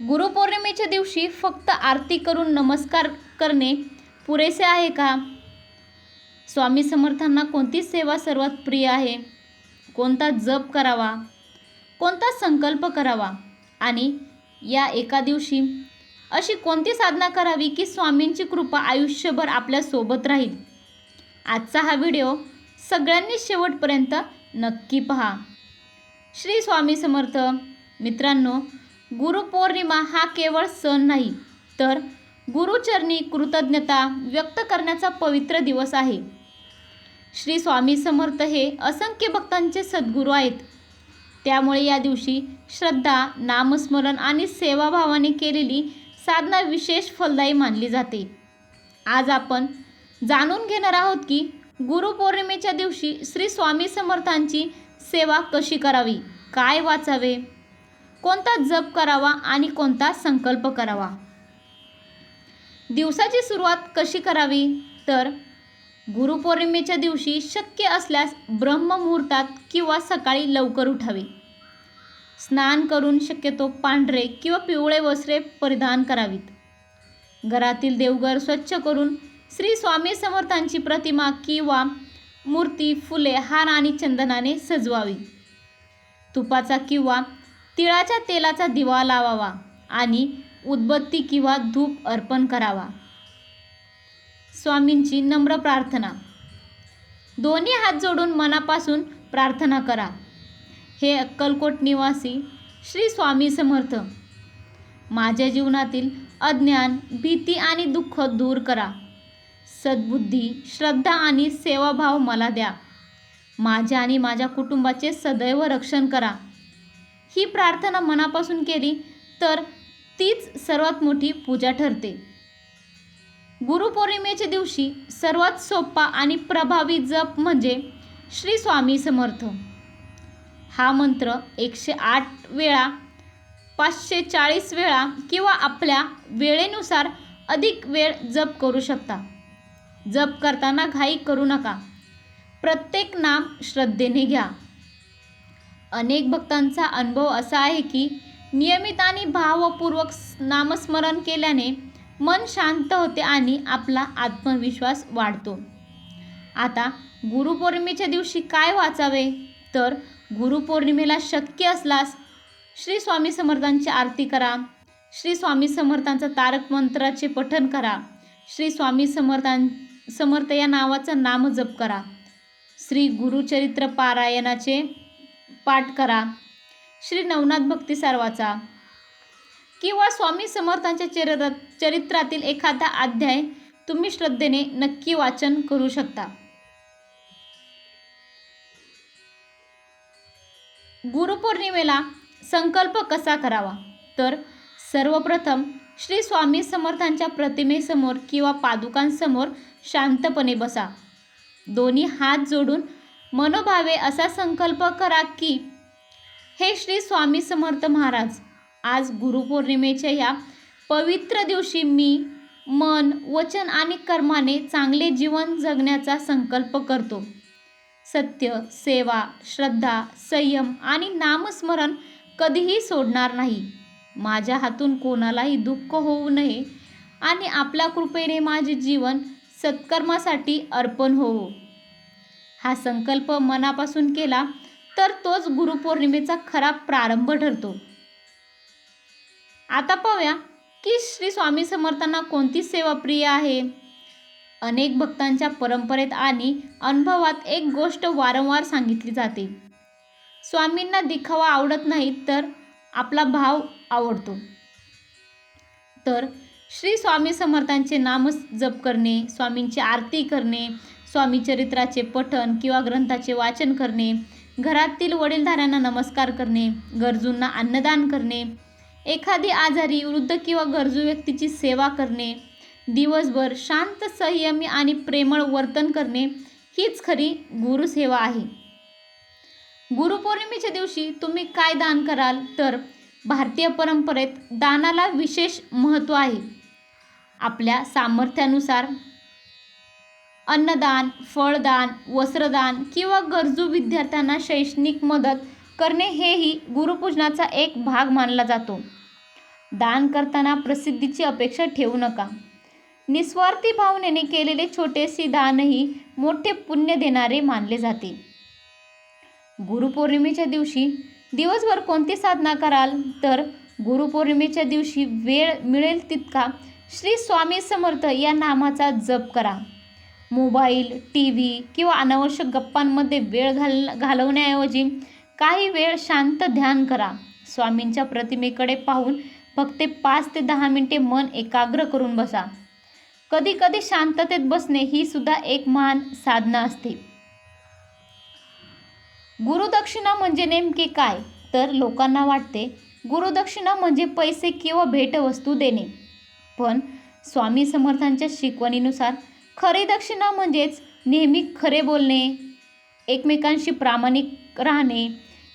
गुरुपौर्णिमेच्या दिवशी फक्त आरती करून नमस्कार करणे पुरेसे आहे का? स्वामी समर्थांना कोणती सेवा सर्वात प्रिय आहे? कोणता जप करावा? कोणता संकल्प करावा? आणि या एका दिवशी अशी कोणती साधना करावी की स्वामींची कृपा आयुष्यभर आपल्या सोबत राहील? आजचा हा व्हिडिओ सगळ्यांनी शेवटपर्यंत नक्की पहा. श्री स्वामी समर्थ. मित्रांनो, गुरुपौर्णिमा हा केवळ सण नाही, तर गुरुचरणी कृतज्ञता व्यक्त करण्याचा पवित्र दिवस आहे. श्री स्वामी समर्थ हे असंख्य भक्तांचे सद्गुरू आहेत. त्यामुळे या दिवशी श्रद्धा, नामस्मरण आणि सेवाभावाने केलेली साधना विशेष फलदायी मानली जाते. आज आपण जाणून घेणार आहोत की गुरुपौर्णिमेच्या दिवशी श्री स्वामी समर्थांची सेवा कशी करावी, काय वाचावे, कोणता जप करावा आणि कोणता संकल्प करावा. दिवसाची सुरुवात कशी करावी? तर गुरुपौर्णिमेच्या दिवशी शक्य असल्यास ब्रह्ममुहूर्तात किंवा सकाळी लवकर उठावे. स्नान करून शक्यतो पांढरे किंवा पिवळे वस्त्रे परिधान करावीत. घरातील देवघर स्वच्छ करून श्री स्वामी समर्थांची प्रतिमा किंवा मूर्ती फुले, हार आणि चंदनाने सजवावी. तुपाचा किंवा तिळाच्या तेलाचा दिवा लावावा आणि उदबत्ती किंवा धूप अर्पण करावा. स्वामींची नम्र प्रार्थना. दोन्ही हात जोडून मनापासून प्रार्थना करा. हे अक्कलकोट निवासी श्री स्वामी समर्थ, माझ्या जीवनातील अज्ञान, भीती आणि दुःख दूर करा. सद्बुद्धी, श्रद्धा आणि सेवाभाव मला द्या. माझ्या आणि माझ्या कुटुंबाचे सदैव रक्षण करा. ही प्रार्थना मनापासून केली तर तीच सर्वात मोठी पूजा ठरते. गुरुपौर्णिमेच्या दिवशी सर्वात सोपा आणि प्रभावी जप म्हणजे श्री स्वामी समर्थ. हा मंत्र 108 वेळा, 540 वेळा किंवा आपल्या वेळेनुसार अधिक वेळ जप करू शकता. जप करताना घाई करू नका. प्रत्येक नाम श्रद्धेने घ्या. अनेक भक्तांचा अनुभव असा आहे की नियमित आणि भावपूर्वक नामस्मरण केल्याने मन शांत होते आणि आपला आत्मविश्वास वाढतो. आता गुरुपौर्णिमेच्या दिवशी काय वाचावे? तर गुरुपौर्णिमेला शक्य असल्यास श्री स्वामी समर्थांची आरती करा. श्री स्वामी समर्थांचा तारक मंत्राचे पठण करा. श्री स्वामी समर्थ या नावाचा नामजप करा. श्री गुरुचरित्र पारायणाचे पाठ करा. श्री नवनाथ भक्तिसार वाचा किंवा स्वामी समर्थांच्या चरित्रातील एखादा अध्याय तुम्ही श्रद्धेने नक्की वाचन करू शकता. गुरुपौर्णिमेला संकल्प कसा करावा? तर सर्वप्रथम श्री स्वामी समर्थांच्या प्रतिमेसमोर किंवा पादुकांसमोर शांतपणे बसा. दोन्ही हात जोडून मनोभावे असा संकल्प करा की हे श्री स्वामी समर्थ महाराज, आज गुरुपौर्णिमेच्या या पवित्र दिवशी मी मन, वचन आणि कर्माने चांगले जीवन जगण्याचा संकल्प करतो. सत्य, सेवा, श्रद्धा, संयम आणि नामस्मरण कधीही सोडणार नाही. माझ्या हातून कोणालाही दुःख होऊ नये आणि आपल्या कृपेने माझे जीवन सत्कर्मासाठी अर्पण होवो. हा संकल्प मनापासून केला तर तोच गुरुपौर्णिमेचा खरा प्रारंभ ठरतो. आता पाहूया की श्री स्वामी समर्थांना कोणती सेवा प्रिय आहे. अनेक भक्तांच्या परंपरेत आणि अनुभवात एक गोष्ट वारंवार सांगितली जाते. स्वामींना दिखावा आवडत नाही, तर आपला भाव आवडतो. तर श्री स्वामी समर्थांचे नाम जप करणे, स्वामींची आरती करणे, स्वामी चरित्राचे पठण किंवा ग्रंथाचे वाचन करणे, घरातील वडीलधाऱ्यांना नमस्कार करणे, गरजूंना अन्नदान करणे, एखादी आजारी, वृद्ध किंवा गरजू व्यक्तीची सेवा करणे, दिवसभर शांत, संयमी आणि प्रेमळ वर्तन करणे हीच खरी गुरुसेवा आहे. गुरुपौर्णिमेच्या दिवशी तुम्ही काय दान कराल? तर भारतीय परंपरेत दानाला विशेष महत्त्व आहे. आपल्या सामर्थ्यानुसार अन्नदान, फळदान, वस्त्रदान किंवा गरजू विद्यार्थ्यांना शैक्षणिक मदत करणे हेही गुरुपूजनाचा एक भाग मानला जातो. दान करताना प्रसिद्धीची अपेक्षा ठेवू नका. निस्वार्थी भावनेने केलेले छोटेसे दानही मोठे पुण्य देणारे मानले जाते. गुरुपौर्णिमेच्या दिवशी दिवसभर कोणती साधना कराल? तर गुरुपौर्णिमेच्या दिवशी वेळ मिळेल तितका श्री स्वामी समर्थ या नामाचा जप करा. मोबाईल, टी व्ही किंवा अनावश्यक गप्पांमध्ये वेळ घालवण्याऐवजी काही वेळ शांत ध्यान करा. स्वामींच्या प्रतिमेकडे पाहून फक्त 5 ते 10 मिनिटे मन एकाग्र करून बसा. कधी कधी शांततेत बसणे ही सुद्धा एक महान साधना असते. गुरुदक्षिणा म्हणजे नेमके काय? तर लोकांना वाटते गुरुदक्षिणा म्हणजे पैसे किंवा भेटवस्तू देणे. पण स्वामी समर्थांच्या शिकवणीनुसार खरी दक्षिणा म्हणजेच नेहमी खरे बोलणे, एकमेकांशी प्रामाणिक राहणे,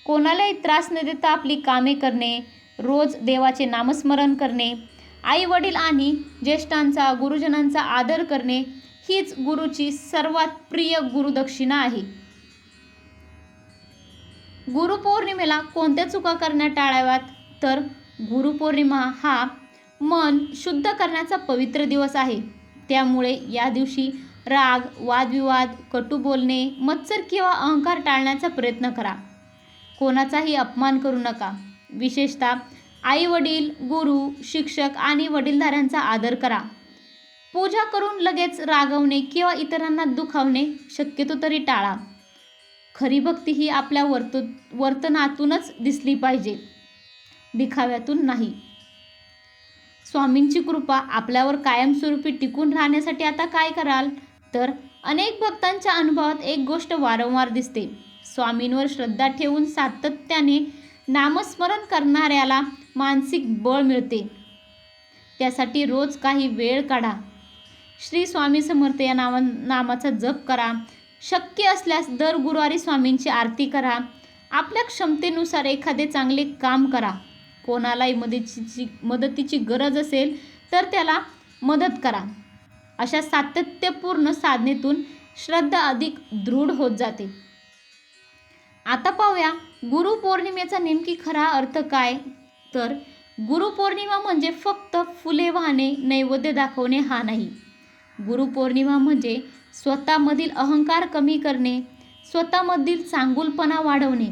कोणालाही त्रास न देता आपली कामे करणे, रोज देवाचे नामस्मरण करणे, आई वडील आणि ज्येष्ठांचा, गुरुजनांचा आदर करणे हीच गुरुची सर्वात प्रिय गुरुदक्षिणा आहे. गुरुपौर्णिमेला कोणत्या चुका करण्या टाळाव्यात? तर गुरुपौर्णिमा हा मन शुद्ध करण्याचा पवित्र दिवस आहे. त्यामुळे या दिवशी राग, वादविवाद, कटू बोलणे, मत्सर किंवा अहंकार टाळण्याचा प्रयत्न करा. कोणाचाही अपमान करू नका. विशेषतः आई वडील, गुरु, शिक्षक आणि वडीलधाऱ्यांचा आदर करा. पूजा करून लगेच रागवणे किंवा इतरांना दुखावणे शक्यतो तरी टाळा. खरी भक्ती ही आपल्या वर्तनातूनच दिसली पाहिजे, दिखाव्यातून नाही. स्वामींची कृपा आपल्यावर कायमस्वरूपी टिकून राहण्यासाठी आता काय कराल? तर अनेक भक्तांच्या अनुभवात एक गोष्ट वारंवार दिसते. स्वामींवर श्रद्धा ठेवून सातत्याने नामस्मरण करणाऱ्याला मानसिक बळ मिळते. त्यासाठी रोज काही वेळ काढा. श्री स्वामी समर्थ या नामाचा जप करा. शक्य असल्यास दर गुरुवारी स्वामींची आरती करा. आपल्या क्षमतेनुसार एखादे चांगले काम करा. कोणालाही मदतीची गरज असेल तर त्याला मदत करा. अशा सातत्यपूर्ण साधनेतून श्रद्धा अधिक दृढ होत जाते. आता पाहूया गुरुपौर्णिमेचा नेमकी खरा अर्थ काय? तर गुरुपौर्णिमा म्हणजे फक्त फुले वाहणे, नैवेद्य दाखवणे हा नाही. गुरुपौर्णिमा म्हणजे स्वतःमधील अहंकार कमी करणे, स्वतःमधील चांगुलपणा वाढवणे,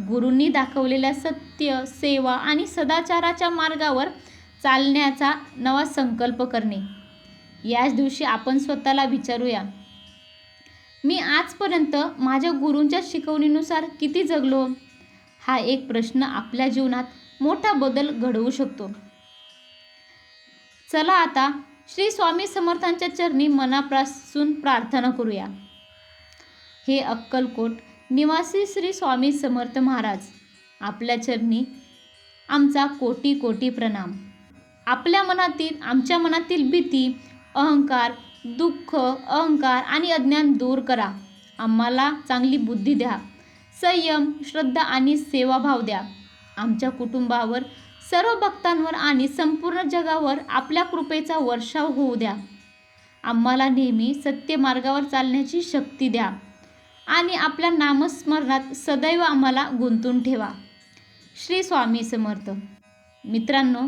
गुरूंनी दाखवलेल्या सत्य, सेवा आणि सदाचाराच्या मार्गावर चालण्याचा नवा संकल्प करणे. याच दिवशी आपण स्वतःला विचारूया, मी आजपर्यंत माझ्या गुरूंच्या शिकवणीनुसार किती जगलो? हा एक प्रश्न आपल्या जीवनात मोठा बदल घडवू शकतो. चला आता श्री स्वामी समर्थांच्या चरणी मनापासून प्रार्थना करूया. हे अक्कलकोट निवासी श्री स्वामी समर्थ महाराज, आपल्या चरणी आमचा कोटी कोटी प्रणाम. आमच्या मनातील भीती, अहंकार, दुःख, अहंकार आणि अज्ञान दूर करा. आम्हाला चांगली बुद्धी द्या, संयम, श्रद्धा आणि सेवाभाव द्या. आमच्या कुटुंबावर, सर्व भक्तांवर आणि संपूर्ण जगावर आपल्या कृपेचा वर्षाव होऊ द्या. आम्हाला नेहमी सत्य मार्गावर चालण्याची शक्ती द्या आणि आपल्या नामस्मरणात सदैव आम्हाला गुंतून ठेवा. श्री स्वामी समर्थ. मित्रांनो,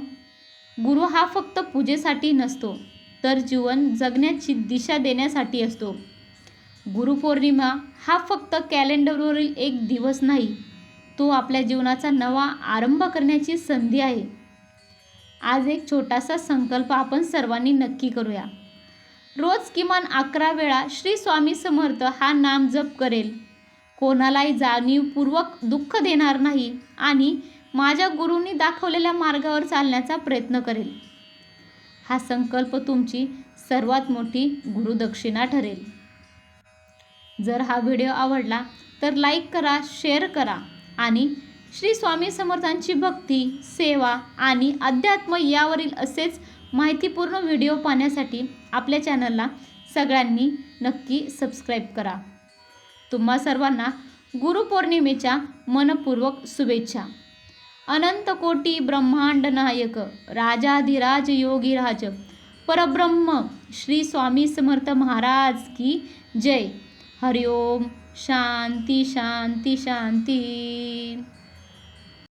गुरु हा फक्त पूजेसाठी नसतो, तर जीवन जगण्याची दिशा देण्यासाठी असतो. गुरुपौर्णिमा हा फक्त कॅलेंडरवरील एक दिवस नाही, तो आपल्या जीवनाचा नवा आरंभ करण्याची संधी आहे. आज एक छोटासा संकल्प आपण सर्वांनी नक्की करूया. रोज किमान 11 वेळा श्री स्वामी समर्थ हा नाम जप करेल, कोणालाही जाणीवपूर्वक दुःख देणार नाही आणि माझ्या गुरूंनी दाखवलेल्या मार्गावर चालण्याचा प्रयत्न करेल. हा संकल्प तुमची सर्वात मोठी गुरुदक्षिणा ठरेल. जर हा व्हिडिओ आवडला तर लाईक करा, शेअर करा आणि श्री स्वामी समर्थांची भक्ती, सेवा आणि अध्यात्म यावरील असेच माहितीपूर्ण व्हिडिओ पाहण्यासाठी आपल्या चॅनलला सगळ्यांनी नक्की सबस्क्राईब करा. तुम्हा सर्वांना गुरुपौर्णिमेच्या मनपूर्वक शुभेच्छा. अनंत कोटी ब्रह्मांड नायक राजाधिराज योगीराज परब्रह्म श्री स्वामी समर्थ महाराज की जय. हरिओम. शांती शांती शांती.